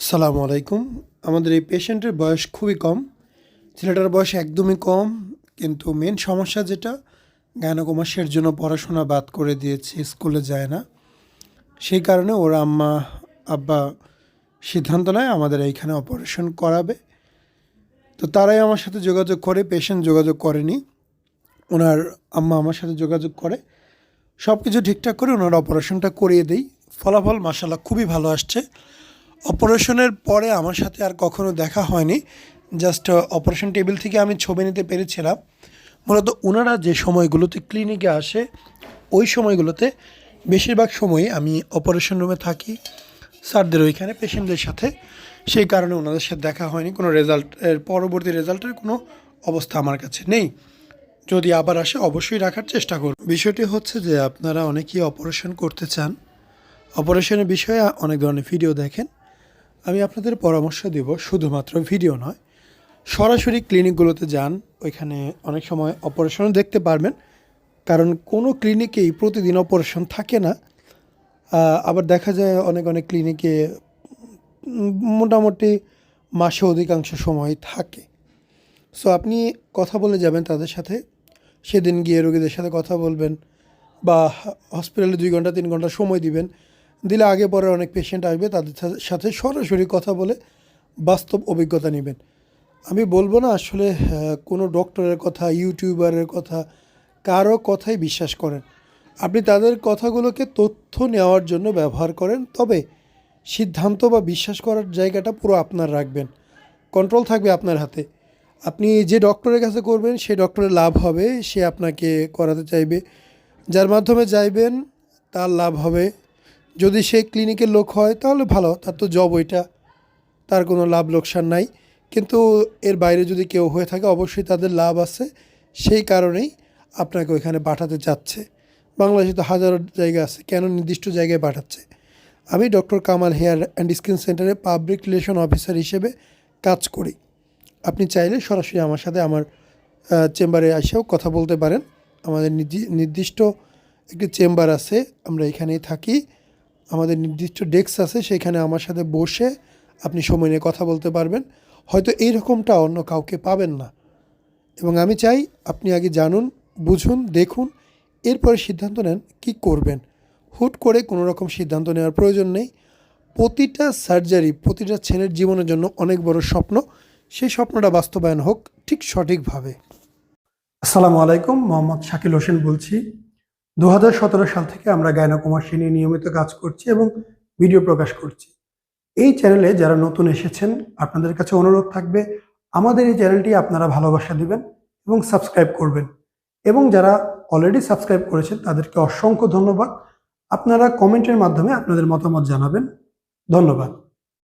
আসসালামু আলাইকুম। আমাদের এই পেশেন্টের বয়স খুবই কম। ছেলেটার বয়স একদমই কম। কিন্তু মেন সমস্যা যেটা, গাইনোকমাসের জন্য পড়াশোনা বাদ করে দিয়েছে, স্কুলে যায় না। সেই কারণে ওর আম্মা, আব্বা সিদ্ধান্ত নেয় আমাদের এইখানে অপারেশন করাবে। তো তারাই আমার সাথে যোগাযোগ করে, পেশেন্ট যোগাযোগ করেনি। ওনার আম্মা আমার সাথে যোগাযোগ করে। সব কিছু ঠিকঠাক করে ওনার অপারেশনটা করিয়ে দেই। ফলাফল মাশাআল্লাহ খুবই ভালো আসছে। অপারেশনের পরে আমার সাথে আর কখনো দেখা হয়নি। জাস্ট অপারেশন টেবিল থেকে আমি ছবি নিতে পেরেছিলাম। মূলত ওনারা যে সময়গুলোতে ক্লিনিকে আসে, ওই সময়গুলোতে বেশিরভাগ সময়ই আমি অপারেশন রুমে থাকি স্যারদের ওইখানে পেশেন্টদের সাথে। সেই কারণে ওনাদের সাথে দেখা হয়নি। কোনো রেজাল্টের পরবর্তী রেজাল্টের কোনো অবস্থা আমার কাছে নেই। যদি আবার আসে অবশ্যই রাখার চেষ্টা করব। বিষয়টি হচ্ছে যে আপনারা অনেকেই অপারেশন করতে চান। অপারেশনের বিষয়ে অনেক ধরনের ভিডিও দেখেন। আমি আপনাদের পরামর্শ দেব, শুধুমাত্র ভিডিও নয়, সরাসরি ক্লিনিকগুলোতে যান। ওইখানে অনেক সময় অপারেশনও দেখতে পারবেন, কারণ কোনো ক্লিনিকেই প্রতিদিন অপারেশন থাকে না। আবার দেখা যায় অনেক অনেক ক্লিনিকে মোটামুটি মাসে অধিকাংশ সময় থাকে। সো আপনি কথা বলে যাবেন তাদের সাথে, সেদিন গিয়ে রোগীদের সাথে কথা বলবেন, বা হসপিটালে 2 ঘন্টা 3 ঘন্টা সময় দিবেন। দিলে আগে পরে অনেক পেশেন্ট আসবে, তাদের সাথে সরাসরি কথা বলে বাস্তব অভিজ্ঞতা নেবেন। আমি বলবো না আসলে কোনো ডক্টরের কথা, ইউটিউবারের কথা, কারো কথাই বিশ্বাস করেন। আপনি তাদের কথাগুলোকে তথ্য নেওয়ার জন্য ব্যবহার করেন, তবে সিদ্ধান্ত বা বিশ্বাস করার জায়গাটা পুরো আপনার রাখবেন। কন্ট্রোল থাকবে আপনার হাতে। আপনি যে ডক্টরের কাছে করবেন সেই ডক্টরের লাভ হবে, সে আপনাকে করাতে চাইবে। যার মাধ্যমে যাইবেন তার লাভ হবে। যদি সে ক্লিনিকের লোক হয় তাহলে ভালো, তার তো জব ওইটা, তার কোনো লাভ লোকসান নাই। কিন্তু এর বাইরে যদি কেউ হয়ে থাকে অবশ্যই তাদের লাভ আছে। সেই কারণেই আপনাকে ওইখানে পাঠাতে চাচ্ছে। বাংলাদেশে তো হাজারো জায়গা আছে, কেন নির্দিষ্ট জায়গায় পাঠাচ্ছে? আমি doctor Kamal hair and skin সেন্টারে পাবলিক রিলেশন অফিসার হিসেবে কাজ করি। আপনি চাইলে সরাসরি আমার সাথে আমার চেম্বারে এসেও কথা বলতে পারেন। আমাদের নির্দিষ্ট একটি চেম্বার আছে, আমরা এখানেই থাকি। আমাদের নির্দিষ্ট ডেস্ক আছে, সেখানে আমার সাথে বসে আপনি সময় নিয়ে কথা বলতে পারবেন। হয়তো এই রকমটা অন্য কাউকে পাবেন না। এবং আমি চাই আপনি আগে জানুন, বুঝুন, দেখুন, এরপরে সিদ্ধান্ত নেন কী করবেন। হুট করে কোনো রকম সিদ্ধান্ত নেওয়ার প্রয়োজন নেই। প্রতিটা সার্জারি প্রতিটা ছেলের জীবনের জন্য অনেক বড় স্বপ্ন। সেই স্বপ্নটা বাস্তবায়ন হোক ঠিক সঠিকভাবে। আসসালামু আলাইকুম, মোহাম্মদ শাকিল হোসেন বলছি। 2017 সাল থেকে আমরা গাইনোকমাসি নিয়ে নিয়মিত কাজ করছি এবং ভিডিও প্রকাশ করছি। এই চ্যানেলে যারা নতুন এসেছেন, আপনাদের কাছে অনুরোধ থাকবে আমাদের এই চ্যানেলটি আপনারা ভালোবাসা দিবেন এবং সাবস্ক্রাইব করবেন। এবং যারা অলরেডি সাবস্ক্রাইব করেছেন তাদেরকে অসংখ্য ধন্যবাদ। আপনারা কমেন্টের মাধ্যমে আপনাদের মতামত জানাবেন। ধন্যবাদ।